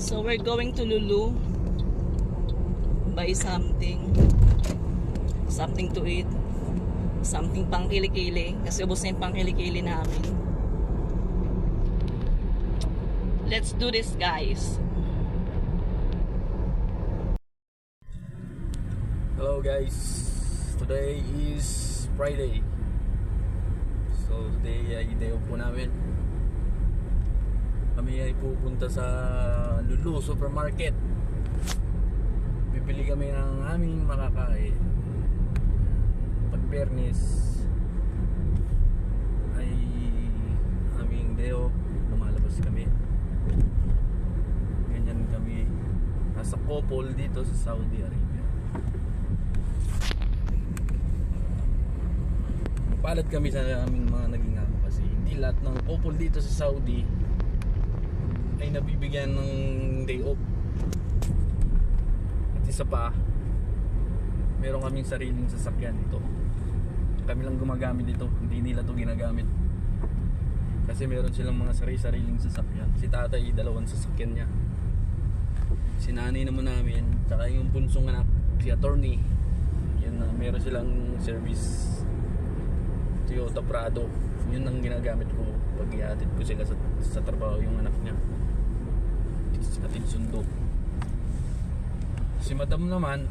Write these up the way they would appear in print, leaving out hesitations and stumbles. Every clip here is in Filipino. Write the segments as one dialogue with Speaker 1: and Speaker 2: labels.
Speaker 1: So we're going to Lulu. Buy something to eat, something pang kilikili kasi ubos na yung pang kilikili namin. Let's do this, guys.
Speaker 2: Hello guys, today is Friday. So today ay day off po namin. Kami ay pupunta sa Lulu Supermarket. Bibili kami ng aming makakain. Pag Biyernes ay aming day off, lumalabas kami. Ganyan kami nasa couple dito sa Saudi Arabia. Palad kami sa aming mga naging amo kasi hindi lahat ng couple dito sa Saudi ay nabibigyan ng day off. At isa pa, meron kaming sariling sasakyan dito. Kami lang gumagamit dito, hindi nila to ginagamit. Kasi meron silang mga sariling sasakyan. Si tatay, dalawang sasakyan niya. Si nanay naman namin, tsaka yung bunsong anak, si attorney. Yan na, meron silang service Toyota Prado. Yun ang ginagamit ko pag ihatid ko sila sa trabaho yung anak niya. Atid sundo. Si madam naman,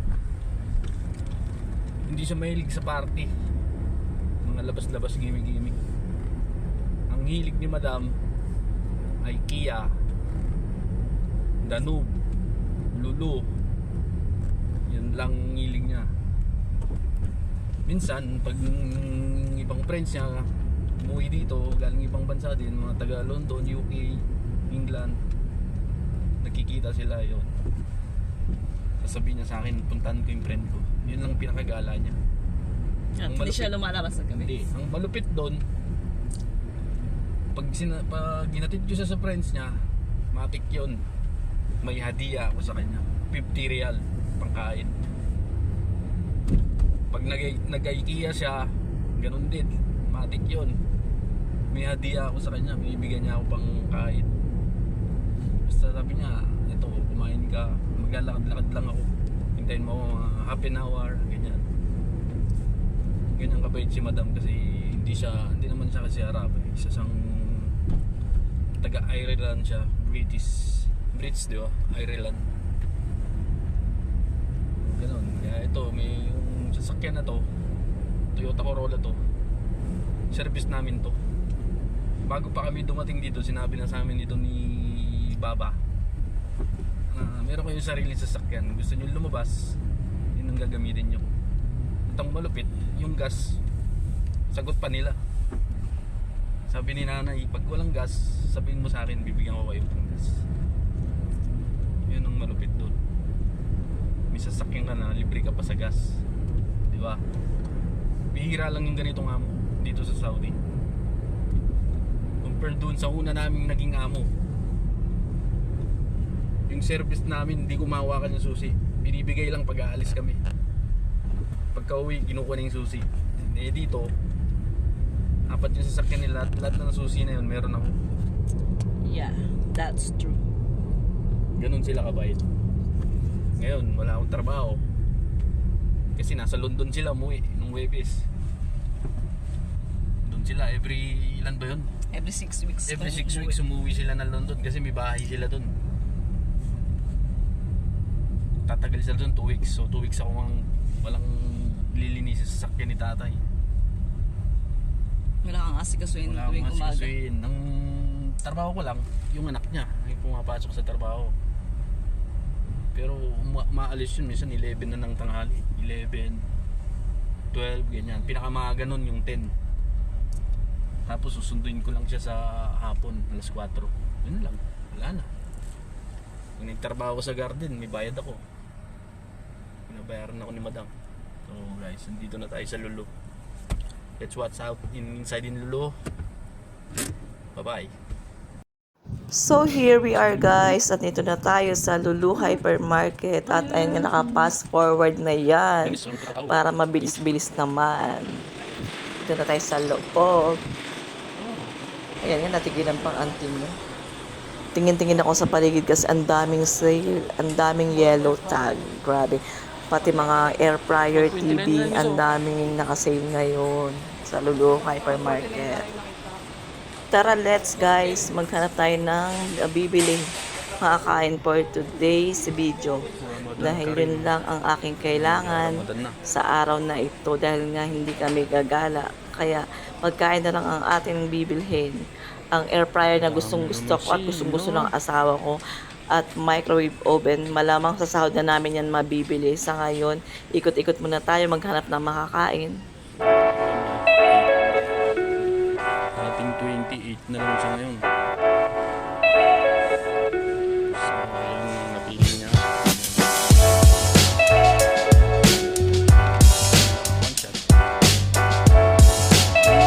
Speaker 2: hindi siya mahilig sa party, mga labas-labas, gimmick. Ang hilig ni madam ay Kia, Danube, Lulu. Yan lang ang hilig niya. Minsan pag ibang friends niya umuwi dito galing ibang bansa din, mga taga London, UK, England, nakikita sila, yun sasabihin niya sa akin, puntahan ko yung friend ko. Yun lang pinakagala niya.
Speaker 1: At hindi siya lumalabas sa gabi.
Speaker 2: Hindi, ang malupit doon, pag ginatid ko siya sa friends niya, matik yun, may hadiah ako sa kanya, 50 real pangkain. Pag nag-IKEA siya, ganun din, matik yun, may hadiah ako sa kanya, may ibigyan niya ako pang kain. Basta sabi niya, ito, kumain ka, maglalakad-lakad lang ako, hintayin mo mga half an hour, ganyan. Ganyan kabait si madam kasi hindi naman siya kasi Arab, isa siyang taga Ireland siya, British, di ba? Ireland. Ganun, kaya ito, may yung sasakyan na to, Toyota Corolla to, service namin to. Bago pa kami dumating dito, sinabi na sa amin dito ni Baba, meron kayong sariling sasakyan, gusto nyo lumabas, yun ang gagamitin nyo. At ang malupit, yung gas, sagot pa nila. Sabi ni nanay, pag walang gas, sabihin mo sa akin, bibigyan ko kayo ng gas. Yun ang malupit doon. May sasakyan ka na, libre ka pa sa gas, di ba? Bihira lang yung ganitong amo dito sa Saudi compare doon sa una naming naging amo. Yung service namin, hindi kumawakan yung susi, binibigay lang pag aalis kami. Pagka uwi, kinukuha na yung susi. Eh dito, apat yung sasakyan nila, lahat ng susi na yun meron ako.
Speaker 1: Yeah, that's true.
Speaker 2: Ganun sila kabait. Ngayon, wala akong trabaho kasi nasa London sila umuwi nung Webes. Doon sila every ilan ba yun?
Speaker 1: Every 6 weeks.
Speaker 2: Every 6 weeks umuwi sila ng London kasi may bahay sila doon. Tatagal sila doon 2 weeks. So 2 weeks ako walang lilinisin sa sasakyan ni tatay.
Speaker 1: Wala kang asikasuin
Speaker 2: Wala
Speaker 1: tuwing
Speaker 2: akong
Speaker 1: umaga.
Speaker 2: asikasuin. Ang trabaho ko lang, yung anak niya yung pumapasok sa trabaho. Pero maalis yun minsan 11 na ng tanghali, 11, 12, ganyan. Pinakamaaga nun yung 10. Tapos susunduin ko lang siya sa hapon, alas 4. Yun lang, wala na. Kung nagtrabaho ko sa garden, may bayad ako. Pinabayaran ako ni madam. So guys, nandito na tayo sa Lulu. Let's watch out inside in Lulu. Bye bye.
Speaker 1: So here we are, guys, at dito na tayo sa Lulu Hypermarket at ayun nga, naka-pass forward na yan para mabilis-bilis naman. Dito na tayo sa loob. Ayan nga, natigilan pang auntie mo. tingin-tingin ako sa paligid kasi ang daming sale, ang daming yellow tag. Grabe. Pati mga air fryer TV, ang daming nakasale ngayon sa Lulu Hypermarket. Tara, let's guys, maghanap tayo ng bibiling makakain for today's video. Dahil yun lang ang aking kailangan sa araw na ito dahil nga hindi kami gagala. Kaya pagkain na lang ang ating bibilhin. Ang air fryer na gustong gusto ko at gustong gusto ng asawa ko at microwave oven, malamang sa sahod na namin yan mabibili. Sa ngayon, ikot-ikot muna tayo maghanap ng makakain.
Speaker 2: Ating 28 na lang siya ngayon. So, yung napili niya. One shot. Two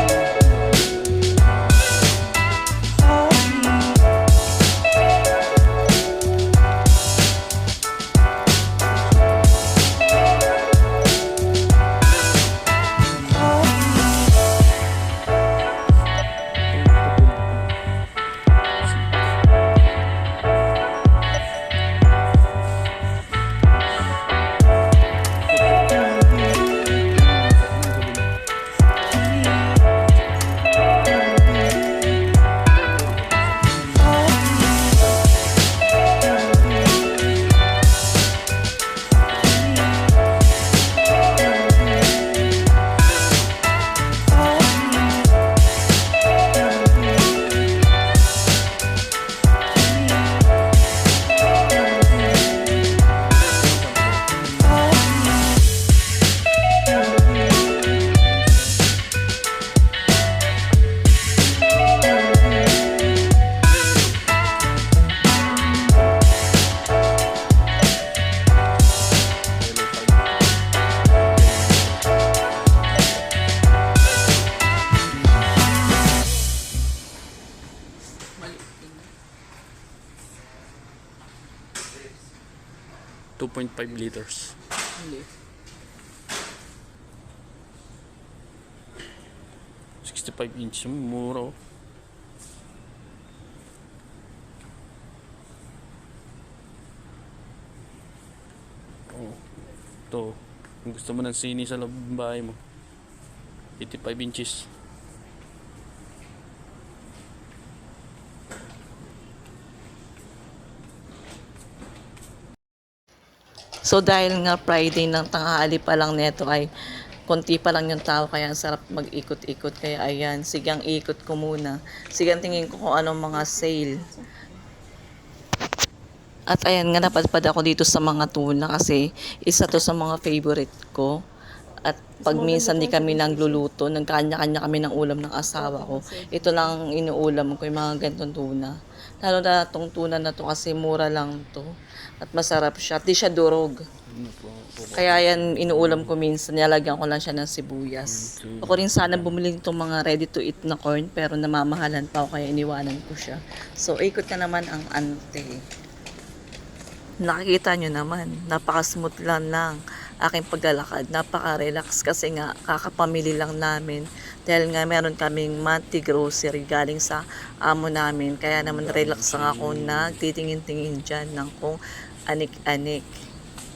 Speaker 2: 2.5 liters.
Speaker 1: Hindi.
Speaker 2: 65 inch, mura. Oh. Ito, kung gusto mo ng sini sa loob ng bahay mo, 85 inches.
Speaker 1: So dahil nga Friday ng tanghali pa lang neto ay konti pa lang yung tao kaya ang sarap mag-ikot-ikot. Kaya ayan, sigang ikot ko muna. Sigang tingin ko kung anong mga sale. At ayan nga, napadpad ako dito sa mga tuna kasi isa to sa mga favorite ko. At pag minsan di kami nagluluto, nagkanya-kanya kami ng ulam ng asawa ko. Ito lang ang inuulam ko, yung mga ganitong tuna. Lalo na itong tuna na to kasi mura lang to. At masarap siya. At di siya durog. Kaya yan inuulam ko minsan. Nilagyan ko lang siya ng sibuyas. Ako rin sana bumili itong mga ready to eat na corn pero namamahalan pa ako kaya iniwanan ko siya. So ikot na naman ang ante. Nakikita nyo naman, napaka-smooth lang ng aking paglalakad. Napaka-relax kasi nga kakapamili lang namin. Dahil nga meron kaming monthly grocery galing sa amo namin. Kaya naman relax lang ako nagtitingin-tingin dyan ng kung anik-anik.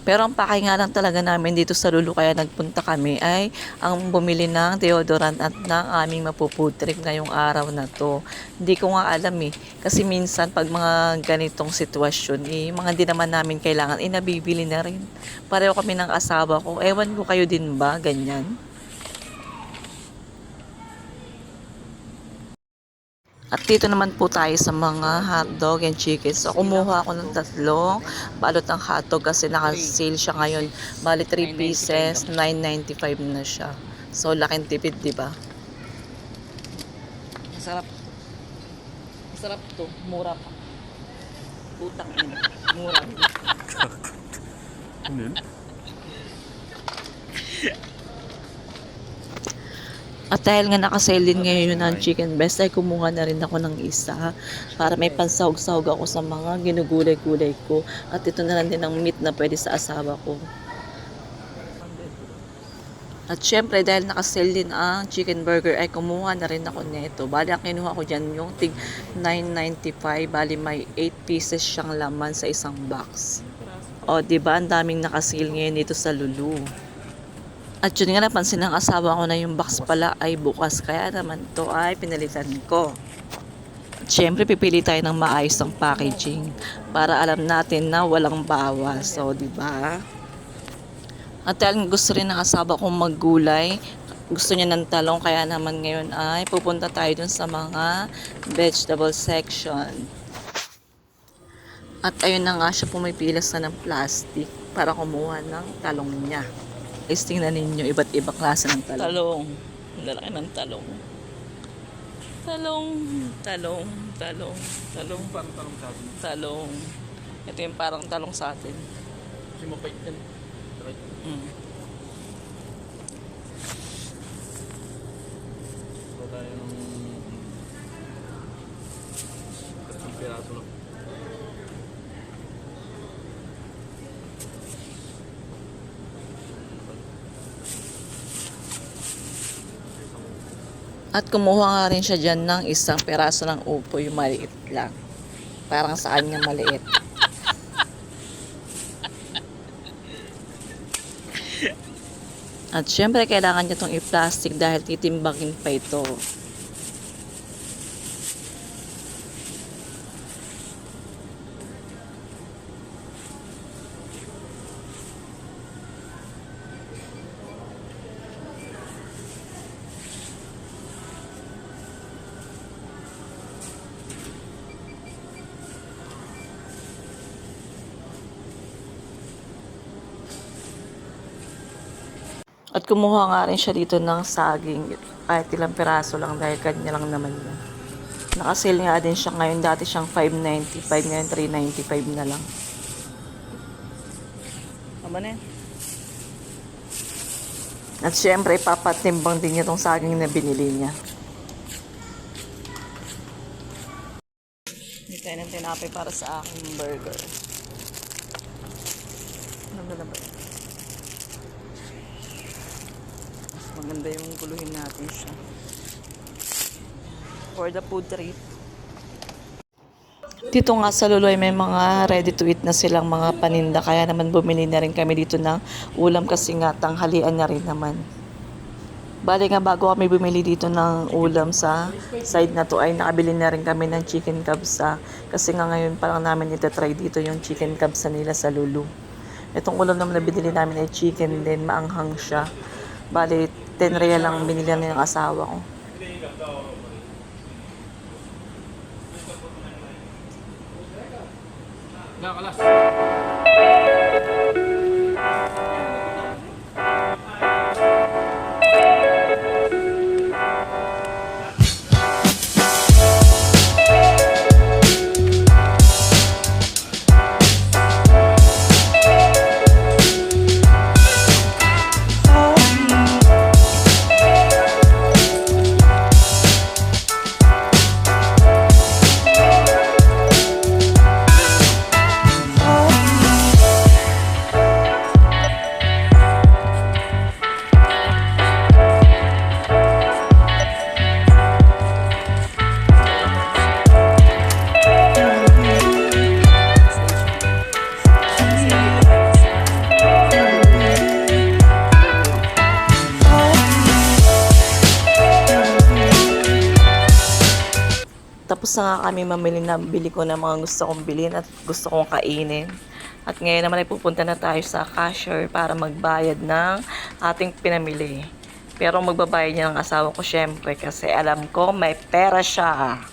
Speaker 1: Pero ang pakay nga lang talaga namin dito sa Lulu kaya nagpunta kami ay ang bumili ng deodorant at ng aming mapuputrip ngayong araw na to. Hindi ko nga alam kasi minsan pag mga ganitong sitwasyon mga di naman namin kailangan nabibili na rin. Pareho kami ng asawa ko. Ewan ko kayo din ba ganyan? At dito naman po tayo sa mga hotdog and chicken. So, kumuha ako ng 3 balot ng hotdog kasi naka-sale siya ngayon. Bali 3 pieces, 9.95 na siya. So, laking tipid, di ba? Masarap. Masarap to. Mura pa. Putang ina. Mura.
Speaker 2: Ano yun?
Speaker 1: At dahil nga nakasale din ngayon ng chicken breast, ay kumuha na rin ako ng isa para may pansahog-sahog ako sa mga ginugulay-gulay ko. At ito na lang din ang meat na pwede sa asawa ko. At syempre, dahil nakasale din ang chicken burger, ay kumuha na rin ako nito. Bali, ang kinuha ko dyan yung tig 9.95. Bali, may 8 pieces siyang laman sa isang box. O, diba? Ang daming nakasale ngayon dito sa Lulu. At yun nga, napansin ng asawa ko na yung box pala ay bukas. Kaya naman to ay pinalitan ko. At syempre, pipili tayo ng maayos ng packaging para alam natin na walang bawas. So, diba? At dahil gusto rin ng asawa kong maggulay, gusto niya ng talong, kaya naman ngayon ay pupunta tayo dun sa mga vegetable section. At ayun na nga siya, pumipilas na ng plastic para kumuha ng talong niya. Guys, tingnan ninyo, iba't ibang klase ng talong. Talong. Lalaki ng talong. Talong. Talong. Talong. Talong.
Speaker 2: Parang talong sa atin.
Speaker 1: Talong. Ito yung parang talong sa atin.
Speaker 2: Kasi mapait yan. Right? So tayo ng isang piraso lang.
Speaker 1: At kumuha nga rin siya dyan ng isang peraso ng upo, yung maliit lang. Parang sa kanya maliit. At syempre, kailangan niya itong i-plastic dahil titimbangin pa ito. At kumuha nga rin siya dito ng saging, kahit ilang piraso lang dahil kanya lang naman yun. Nakasale nga din siya ngayon, dati siyang 5.95, ngayon 3.95 na lang. Tama na yan. At syempre, papatimbang din niya tong saging na binili niya. Hindi tayo ng tinapay para sa aking burger. Ano na ba yan? Maganda yung guluhin natin siya for the food trip. Dito nga sa Luloy may mga ready to eat na silang mga paninda, kaya naman bumili na rin kami dito ng ulam kasi nga tanghalian na rin naman. Bali nga bago kami bumili dito ng ulam sa side na to ay nakabili na rin kami ng chicken kabsa, kasi nga ngayon pa lang namin itatry dito yung chicken kabsa nila sa Lulu. Itong ulam naman na binili namin ay chicken din, maanghang siya. Bali 10 real lang binili ng asawa ko.
Speaker 2: Nakakalas.
Speaker 1: Tapos na nga kami mamili, na bili ko na mga gusto kong bilhin at gusto kong kainin. At ngayon naman ay pupunta na tayo sa cashier para magbayad ng ating pinamili. Pero magbabayad niya ng asawa ko syempre kasi alam ko may pera siya.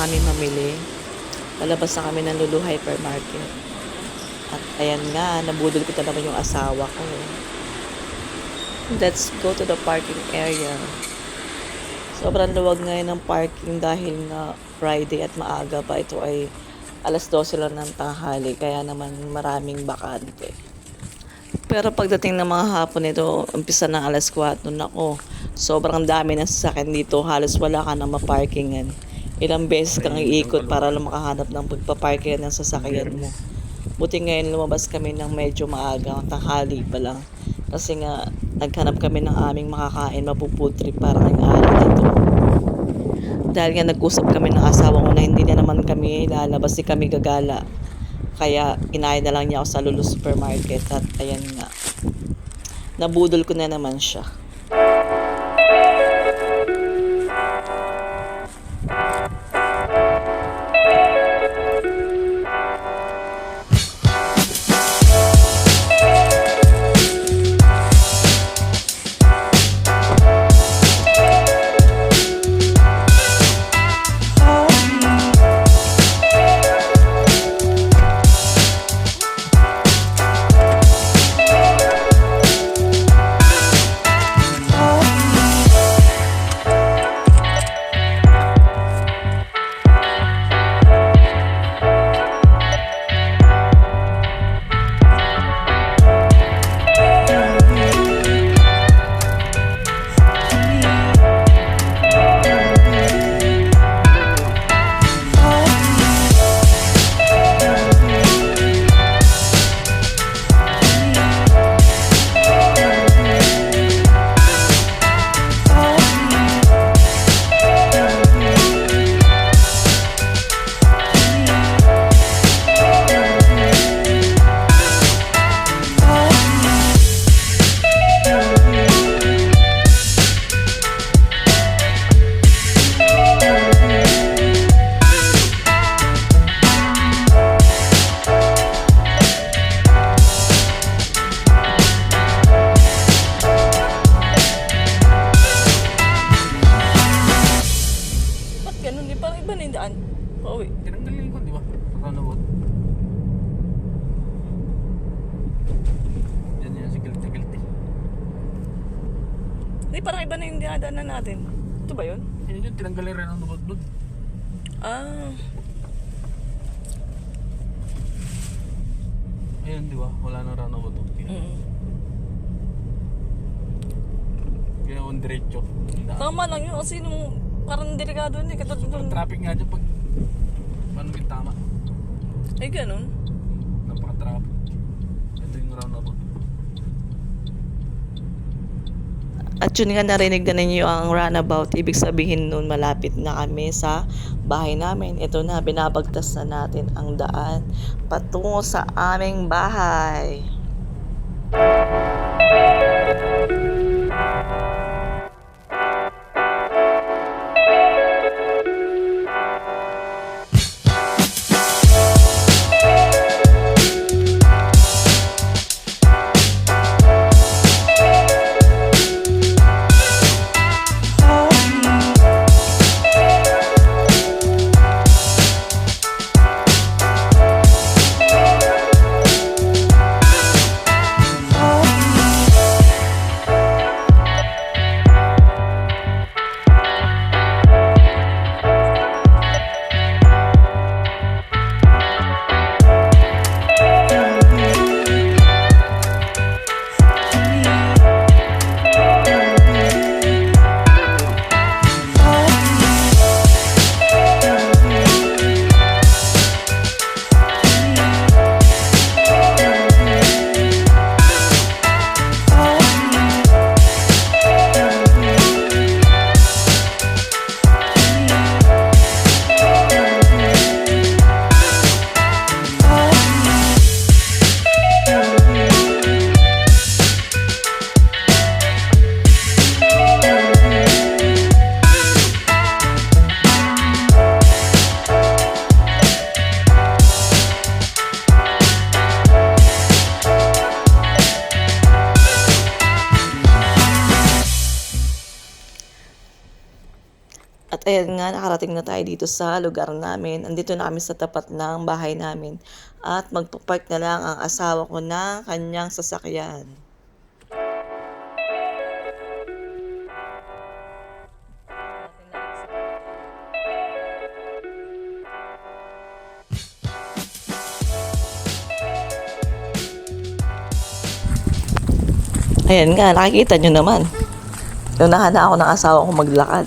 Speaker 1: kami mamili. Lalabas na kami ng Lulu Hypermarket. At ayan nga, nabudol ko na naman yung asawa ko. Let's go to the parking area. Sobrang luwag ngayon ng parking dahil nga Friday at maaga pa. Ito ay alas 12 lang ng tanghali, kaya naman maraming bakante. Pero pagdating ng mga hapon nito, umpisa ng alas 4, nako, sobrang dami ng sasakyan dito. Halos wala ka na maparkingan. Ilang beses kang iikot para lang makahanap ng pagpaparkingan ng sasakyan mo. Buti ngayon lumabas kami ng medyo maaga, tanghali pa lang. Kasi nga, naghanap kami ng aming makakain, mapuputri para ngayong araw dito. Dahil nga nag-usap kami ng asawa ko na hindi na naman kami lalabas, di kami gagala. Kaya inaaya na lang niya ako sa Lulu Supermarket at ayan nga. Nabudol ko na naman siya. Ganun din, parang iba na yung daan. Pauwi.
Speaker 2: Tinanggalin ko, di ba? Roundabout. Yan yan, si Guilty.
Speaker 1: Hindi, parang iba na yung dinadaanan natin. Ito ba yun?
Speaker 2: Yan yun, tinanggalin rin ang roundabout doon.
Speaker 1: Ah,
Speaker 2: Ayun, di ba? Wala nang roundabout doon. Ginawan diretso.
Speaker 1: tama lang yun kasi nung parang delikado yun eh. Katulad
Speaker 2: Sobrang
Speaker 1: nung...
Speaker 2: traffic nga dyan pag paano yung tama.
Speaker 1: Ay, ganun.
Speaker 2: Napaka-traffic. Ito yung roundabout.
Speaker 1: At yun nga, narinig na ninyo ang runabout. Ibig sabihin nun, malapit na kami sa bahay namin. Ito na, binabagtas na natin ang daan patungo sa aming bahay. ayan nga, nakarating na tayo dito sa lugar namin. Andito na kami sa tapat ng bahay namin. At magpapark na lang ang asawa ko ng kanyang sasakyan. Ayan nga, nakikita nyo naman. Unahan na ako ng asawa ko maglakad.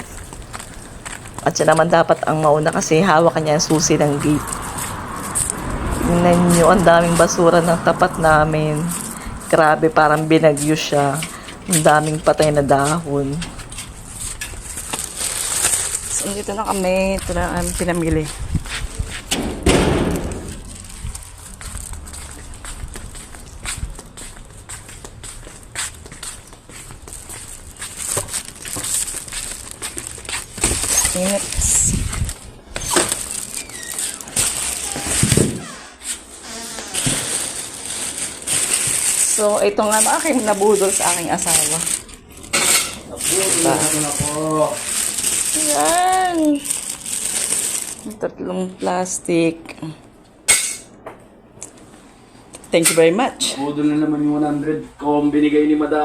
Speaker 1: At siya naman dapat ang mauna kasi hawak niya ang susi ng gate. Tingnan nyo, ang daming basura ng tapat namin. Grabe, parang binagyo siya. Ang daming patay na dahon. So, dito na kami. Ito na ang pinamili. Minutes. So, ito nga na aking nabudol sa aking asawa.
Speaker 2: Nabudol na po.
Speaker 1: Yan. Tatlong plastic. Thank you very much.
Speaker 2: Nabudol na naman yung 100 kung binigay ni Madam.